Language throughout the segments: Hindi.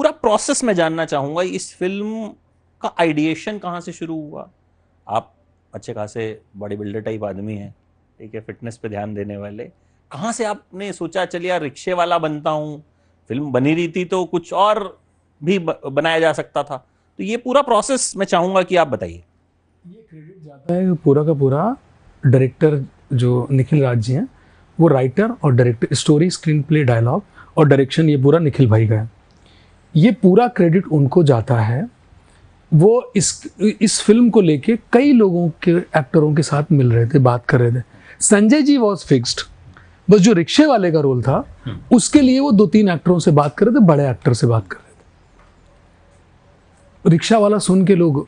पूरा प्रोसेस मैं जानना चाहूंगा, इस फिल्म का आइडिएशन कहाँ से शुरू हुआ? आप अच्छे खासे बॉडी बिल्डर टाइप आदमी हैं, ठीक है, फिटनेस पे ध्यान देने वाले, कहाँ से आपने सोचा चल यार रिक्शे वाला बनता हूँ? फिल्म बनी रही थी तो कुछ और भी बनाया जा सकता था, तो ये पूरा प्रोसेस मैं चाहूंगा कि आप बताइए। ये क्रेडिट जाता है पूरा का पूरा डायरेक्टर जो निखिल राज जी हैं, वो राइटर और director, story, screenplay, dialogue और डायरेक्शन ये पूरा निखिल भाई का है। ये पूरा क्रेडिट उनको जाता है। वो इस फिल्म को लेके कई लोगों के एक्टरों के साथ मिल रहे थे, बात कर रहे थे। संजय जी वॉज फिक्स्ड, बस जो रिक्शे वाले का रोल था उसके लिए वो 2-3 एक्टरों से बात कर रहे थे, बड़े एक्टर से बात कर रहे थे। रिक्शा वाला सुन के लोग,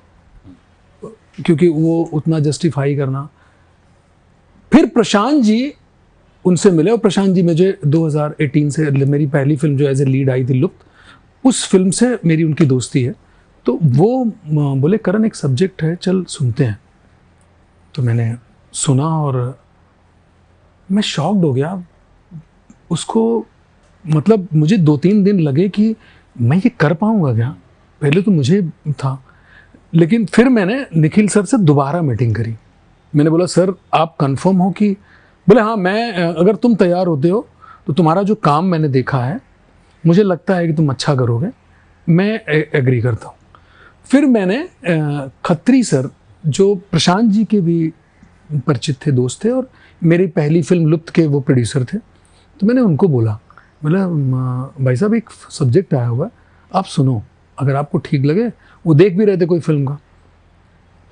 क्योंकि वो उतना जस्टिफाई करना, फिर प्रशांत जी उनसे मिले। और प्रशांत जी मुझे 2018 से, मेरी पहली फिल्म जो एज ए लीड आई थी लुप्त, उस फिल्म से मेरी उनकी दोस्ती है। तो वो बोले करण एक सब्जेक्ट है, चल सुनते हैं। तो मैंने सुना और मैं शॉक्ड हो गया। उसको मतलब मुझे 2-3 दिन लगे कि मैं ये कर पाऊंगा क्या। पहले तो मुझे था, लेकिन फिर मैंने निखिल सर से दोबारा मीटिंग करी। मैंने बोला सर आप कंफर्म हो कि, बोले हाँ, मैं अगर तुम तैयार होते हो तो तुम्हारा जो काम मैंने देखा है मुझे लगता है कि तुम अच्छा करोगे, मैं एग्री करता हूँ। फिर मैंने खत्री सर जो प्रशांत जी के भी परिचित थे, दोस्त थे, और मेरी पहली फिल्म लुप्त के वो प्रोड्यूसर थे, तो मैंने उनको बोला भाई साहब एक सब्जेक्ट आया हुआ है, आप सुनो, अगर आपको ठीक लगे। वो देख भी रहे थे कोई फिल्म का।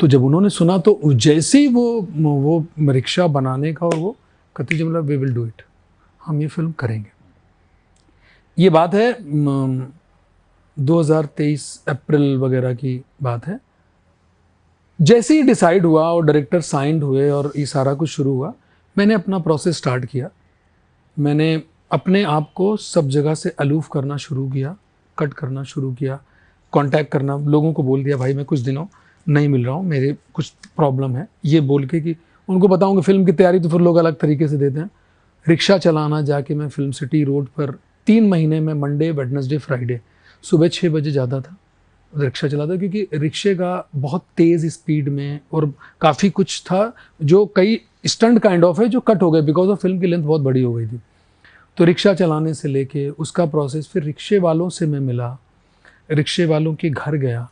तो जब उन्होंने सुना तो जैसे ही वो रिक्शा बनाने का, और वो खत्री जी, मतलब वी विल डू इट, हम ये फिल्म करेंगे। ये बात है 2023 अप्रैल वगैरह की बात है। जैसे ही डिसाइड हुआ और डायरेक्टर साइंड हुए और ये सारा कुछ शुरू हुआ, मैंने अपना प्रोसेस स्टार्ट किया। मैंने अपने आप को सब जगह से अलूफ करना शुरू किया, कट करना शुरू किया, कांटेक्ट करना, लोगों को बोल दिया भाई मैं कुछ दिनों नहीं मिल रहा हूँ, मेरे कुछ प्रॉब्लम है, ये बोल के कि उनको बताऊँगा। फिल्म की तैयारी तो फिर लोग अलग तरीके से देते हैं। रिक्शा चलाना जाके मैं फिल्म सिटी रोड पर 3 महीने में मंडे, वेडनेसडे, फ्राइडे सुबह 6 बजे जाता था, रिक्शा चलाता, क्योंकि रिक्शे का बहुत तेज़ स्पीड में और काफ़ी कुछ था जो कई स्टंट काइंड ऑफ है जो कट हो गए बिकॉज ऑफ फिल्म की लेंथ बहुत बड़ी हो गई थी। तो रिक्शा चलाने से लेके उसका प्रोसेस, फिर रिक्शे वालों से मैं मिला, रिक्शे वालों के घर गया,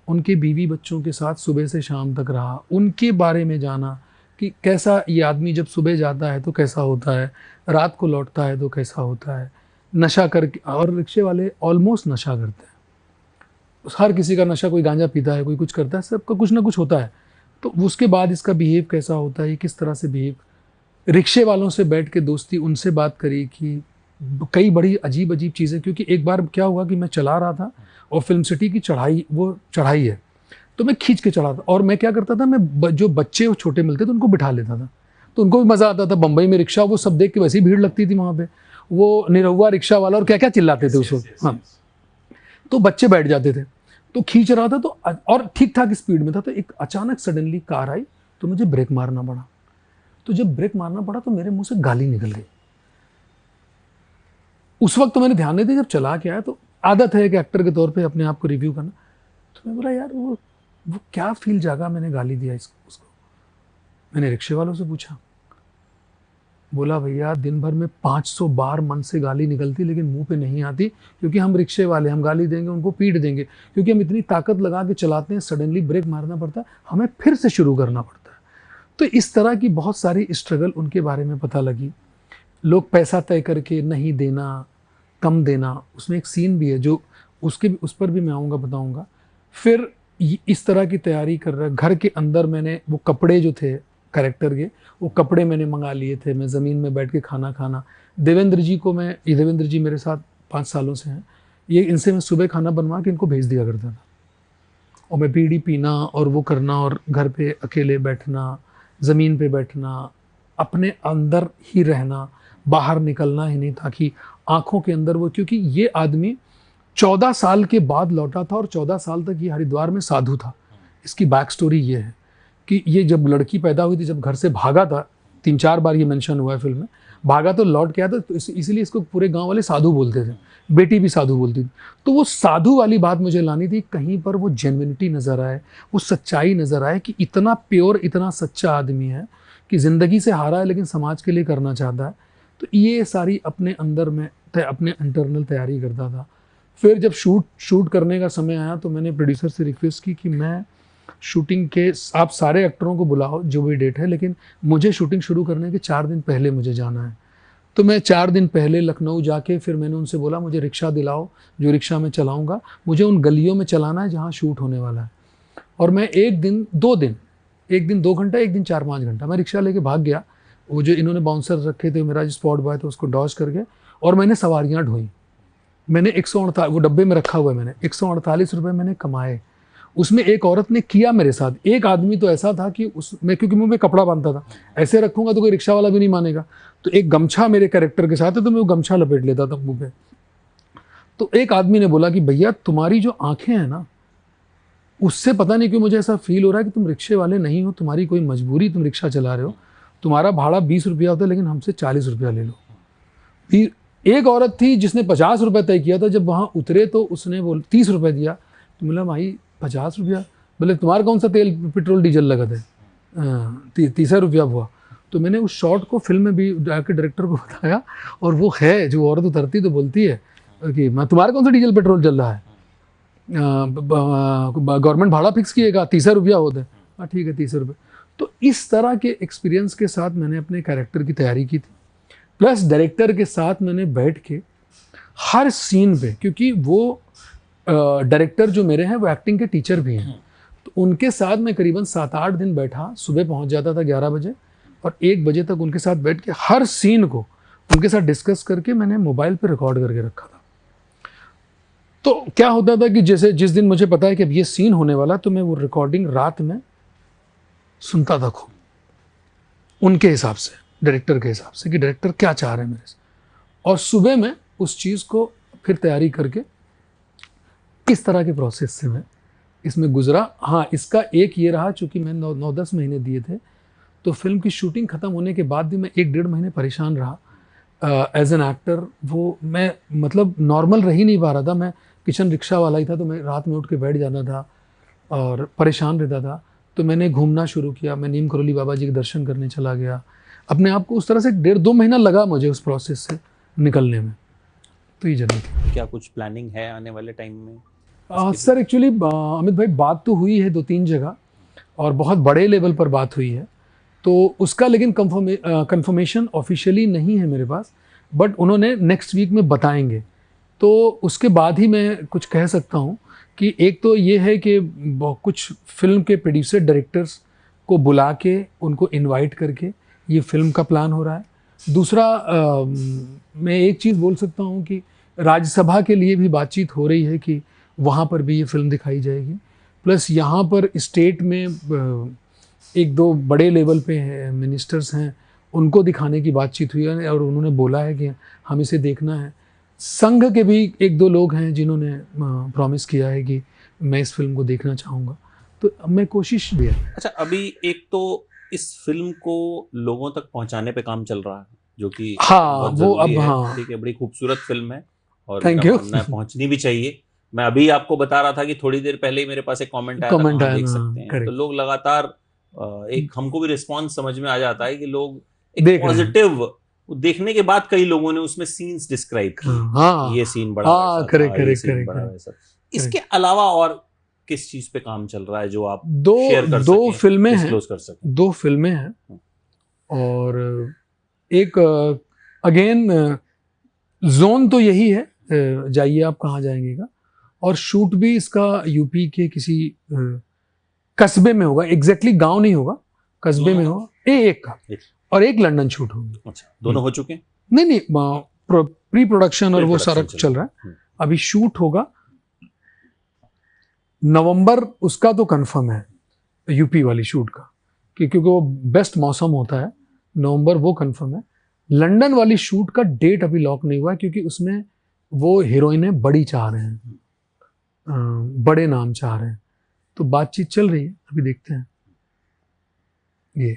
उनके बीवी बच्चों के साथ सुबह से शाम तक रहा, उनके बारे में जाना कि कैसा ये आदमी जब सुबह जाता है तो कैसा होता है, रात को लौटता है तो कैसा होता है, नशा करके। और रिक्शे वाले ऑलमोस्ट नशा करते हैं, हर किसी का नशा, कोई गांजा पीता है, कोई कुछ करता है, सबका कुछ ना कुछ होता है। तो उसके बाद इसका बिहेव कैसा होता है, किस तरह से बिहेव। रिक्शे वालों से बैठ के दोस्ती, उनसे बात करी कि कई बड़ी अजीब अजीब चीज़ें, क्योंकि एक बार क्या हुआ कि मैं चला रहा था और फिल्म सिटी की चढ़ाई, वो चढ़ाई है, तो मैं खींच के चढ़ा था। और मैं क्या करता था, मैं जो बच्चे छोटे मिलते तो उनको बिठा लेता था, तो उनको भी मज़ा आता था। बम्बई में रिक्शा, वो सब देख के वैसी भीड़ लगती थी वहाँ पे, वो निरहुआ रिक्शा वाला और क्या क्या चिल्लाते थे उस वक्त। हाँ, तो बच्चे बैठ जाते थे, तो खींच रहा था, तो और ठीक ठाक स्पीड में था, तो एक अचानक सडनली कार आई, तो मुझे ब्रेक मारना पड़ा। तो जब ब्रेक मारना पड़ा तो मेरे मुंह से गाली निकल गई। उस वक्त तो मैंने ध्यान नहीं दिया, जब चला के आया तो आदत है कि एक्टर के तौर पे अपने आप को रिव्यू करना, तो मैं बोला यार वो क्या फील जागा, मैंने गाली दिया उसको। मैंने रिक्शे वालों से पूछा, बोला भैया दिन भर में 500 बार मन से गाली निकलती लेकिन मुंह पे नहीं आती, क्योंकि हम रिक्शे वाले, हम गाली देंगे उनको पीट देंगे, क्योंकि हम इतनी ताकत लगा के चलाते हैं, सडनली ब्रेक मारना पड़ता है, हमें फिर से शुरू करना पड़ता है। तो इस तरह की बहुत सारी स्ट्रगल उनके बारे में पता लगी। लोग पैसा तय करके नहीं देना, कम देना, उसमें एक सीन भी है जो उस पर भी मैं आऊँगा, बताऊँगा। फिर इस तरह की तैयारी कर रहा, घर के अंदर मैंने वो कपड़े जो थे कैरेक्टर के, वो कपड़े मैंने मंगा लिए थे, मैं ज़मीन में बैठ के खाना। देवेंद्र जी को मैं, ये देवेंद्र जी मेरे साथ 5 सालों से हैं, ये इनसे मैं सुबह खाना बनवा के इनको भेज दिया करता था, और मैं बीड़ी पीना और वो करना, और घर पे अकेले बैठना, ज़मीन पे बैठना, अपने अंदर ही रहना, बाहर निकलना ही नहीं, ताकि आँखों के अंदर वो, क्योंकि ये आदमी 14 साल के बाद लौटा था और 14 साल तक ये हरिद्वार में साधु था। इसकी बैक स्टोरी ये है कि ये जब लड़की पैदा हुई थी, जब घर से भागा था, 3-4 बार ये मेंशन हुआ है फिल्म में। भागा तो लौट के आया था, तो इसीलिए इसको पूरे गांव वाले साधु बोलते थे, बेटी भी साधु बोलती थी। तो वो साधु वाली बात मुझे लानी थी, कहीं पर वो जेन्युइनिटी नज़र आए, वो सच्चाई नज़र आए कि इतना प्योर, इतना सच्चा आदमी है कि ज़िंदगी से हारा है लेकिन समाज के लिए करना चाहता है। तो ये सारी अपने अंदर में अपने इंटरनल तैयारी करता था। फिर जब शूट करने का समय आया तो मैंने प्रोड्यूसर से रिक्वेस्ट की कि मैं शूटिंग के, आप सारे एक्टरों को बुलाओ जो भी डेट है, लेकिन मुझे शूटिंग शुरू करने के 4 दिन पहले मुझे जाना है। तो मैं 4 दिन पहले लखनऊ जाके फिर मैंने उनसे बोला मुझे रिक्शा दिलाओ, जो रिक्शा मैं चलाऊंगा, मुझे उन गलियों में चलाना है जहाँ शूट होने वाला है। और मैं एक दिन 2 घंटा, एक दिन 4-5 घंटा मैं रिक्शा लेके भाग गया। वो जो इन्होंने बाउंसर रखे थे, मेरा जो स्पॉट बॉय था, उसको डॉज करके, और मैंने सवारियाँ ढोई। मैंने 148, वो डब्बे में रखा हुआ है, मैंने 148 रुपये मैंने कमाए। उसमें एक औरत ने किया मेरे साथ, एक आदमी तो ऐसा था कि मैं क्योंकि मुंह में कपड़ा बांधता था, ऐसे रखूंगा तो कोई रिक्शा वाला भी नहीं मानेगा, तो एक गमछा मेरे कैरेक्टर के साथ है तो मैं वो गमछा लपेट लेता था मुंह पे। तो एक आदमी ने बोला कि भैया तुम्हारी जो आंखें हैं ना, उससे पता नहीं क्यों मुझे ऐसा फील हो रहा है कि तुम रिक्शे वाले नहीं हो, तुम्हारी कोई मजबूरी, तुम रिक्शा चला रहे हो, तुम्हारा भाड़ा 20 रुपया होता है लेकिन हमसे 40 रुपया ले लो। फिर एक औरत थी जिसने 50 रुपये तय किया था, जब वहाँ उतरे तो उसने 30 रुपये दिया। तो बोला भाई 50 रुपया, बोले तुम्हारा कौन सा तेल पेट्रोल डीजल लगा था, 30 रुपया हुआ। तो मैंने उस शॉट को फिल्म में भी जाके डायरेक्टर को बताया, और वो है जो औरत उतरती तो बोलती है कि मैं तुम्हारा कौन सा डीजल पेट्रोल चल रहा है, गवर्नमेंट भाड़ा फिक्स किएगा, 30 रुपया होता है। हाँ ठीक है 30 रुपये। तो इस तरह के एक्सपीरियंस के साथ मैंने अपने कैरेक्टर की तैयारी की थी, प्लस डायरेक्टर के साथ मैंने बैठ के हर सीन पे, क्योंकि वो डायरेक्टर जो मेरे हैं वो एक्टिंग के टीचर भी हैं, तो उनके साथ मैं करीबन 7-8 दिन बैठा। सुबह पहुंच जाता था 11 बजे, और 1 बजे तक उनके साथ बैठ के हर सीन को उनके साथ डिस्कस करके मैंने मोबाइल पे रिकॉर्ड करके रखा था। तो क्या होता था कि जैसे जिस दिन मुझे पता है कि अब ये सीन होने वाला, तो मैं वो रिकॉर्डिंग रात में सुनता था खूब, उनके हिसाब से, डायरेक्टर के हिसाब से कि डायरेक्टर क्या चाह रहे हैं मेरे से, और सुबह में उस चीज़ को फिर तैयारी करके किस तरह के प्रोसेस से मैं इसमें गुजरा। हाँ, इसका एक ये रहा, चूँकि मैं 9-10 महीने दिए थे, तो फिल्म की शूटिंग ख़त्म होने के बाद भी मैं 1-1.5 महीने परेशान रहा एज एन एक्टर। वो मैं मतलब नॉर्मल रह ही नहीं पा रहा था, मैं किचन रिक्शा वाला ही था, तो मैं रात में उठ के बैठ जाना था और परेशान रहता था। तो मैंने घूमना शुरू किया, मैं नीम करोली बाबा जी के दर्शन करने चला गया, अपने आप को उस तरह से 1.5-2 महीना लगा मुझे उस प्रोसेस से निकलने में। तो ये जर्नी थी। क्या कुछ प्लानिंग है आने वाले टाइम में? सर एक्चुअली अमित भाई, बात तो हुई है 2-3 जगह, और बहुत बड़े लेवल पर बात हुई है, तो उसका लेकिन कंफर्मेशन ऑफिशियली नहीं है मेरे पास, बट उन्होंने नेक्स्ट वीक में बताएंगे, तो उसके बाद ही मैं कुछ कह सकता हूँ कि एक तो ये है कि कुछ फिल्म के प्रोड्यूसर डायरेक्टर्स को बुला के उनको इनवाइट करके ये फिल्म का प्लान हो रहा है। दूसरा मैं एक चीज़ बोल सकता हूँ कि राज्यसभा के लिए भी बातचीत हो रही है कि वहाँ पर भी ये फिल्म दिखाई जाएगी, प्लस यहाँ पर स्टेट में 1-2 बड़े लेवल पे मिनिस्टर्स हैं, उनको दिखाने की बातचीत हुई है, और उन्होंने बोला है कि हम इसे देखना है। संघ के भी 1-2 लोग हैं जिन्होंने प्रॉमिस किया है कि मैं इस फिल्म को देखना चाहूँगा, तो अब मैं कोशिश भी है। अच्छा, अभी एक तो इस फिल्म को लोगों तक पहुंचाने पे काम चल रहा है, जो कि हाँ, वो अब है। हाँ, ठीक है, बड़ी खूबसूरत फिल्म है और थैंक यू। पहुंचनी भी चाहिए। मैं अभी आपको बता रहा था कि थोड़ी देर पहले ही मेरे पास एक कमेंट आया था, आप देख सकते हैं। तो लोग लगातार एक, हमको भी रिस्पांस समझ में आ जाता है कि लोग एक पॉजिटिव, देखने के बाद कई लोगों ने उसमें सीन्स डिस्क्राइब किए, ये सीन बड़ा वैसा था, ये सीन बड़ा वैसा। इसके अलावा और किस चीज पे काम चल रहा है जो आप शेयर कर दो फिल्में हैं, डिस्क्लोज कर सकें? 2 फिल्में हैं, और एक अगेन जोन तो यही है, जाइए आप कहाँ जाएंगे का, और शूट भी इसका यूपी के किसी कस्बे में होगा, एग्जैक्टली गांव नहीं होगा, कस्बे में होगा, एक का, और एक लंदन शूट होगी। अच्छा, दोनों हो चुके हैं? नहीं, प्री प्रोडक्शन और वो सारा कुछ चल रहा है, अभी शूट होगा नवंबर, उसका तो कंफर्म है यूपी वाली शूट का, क्योंकि वो बेस्ट मौसम होता है, नवंबर वो कंफर्म है। लंदन वाली शूट का डेट अभी लॉक नहीं हुआ है, क्योंकि उसमें वो हीरोइनें बड़ी चाह रहे हैं, बड़े नाम चाह रहे हैं, तो बातचीत चल रही है, अभी देखते हैं ये।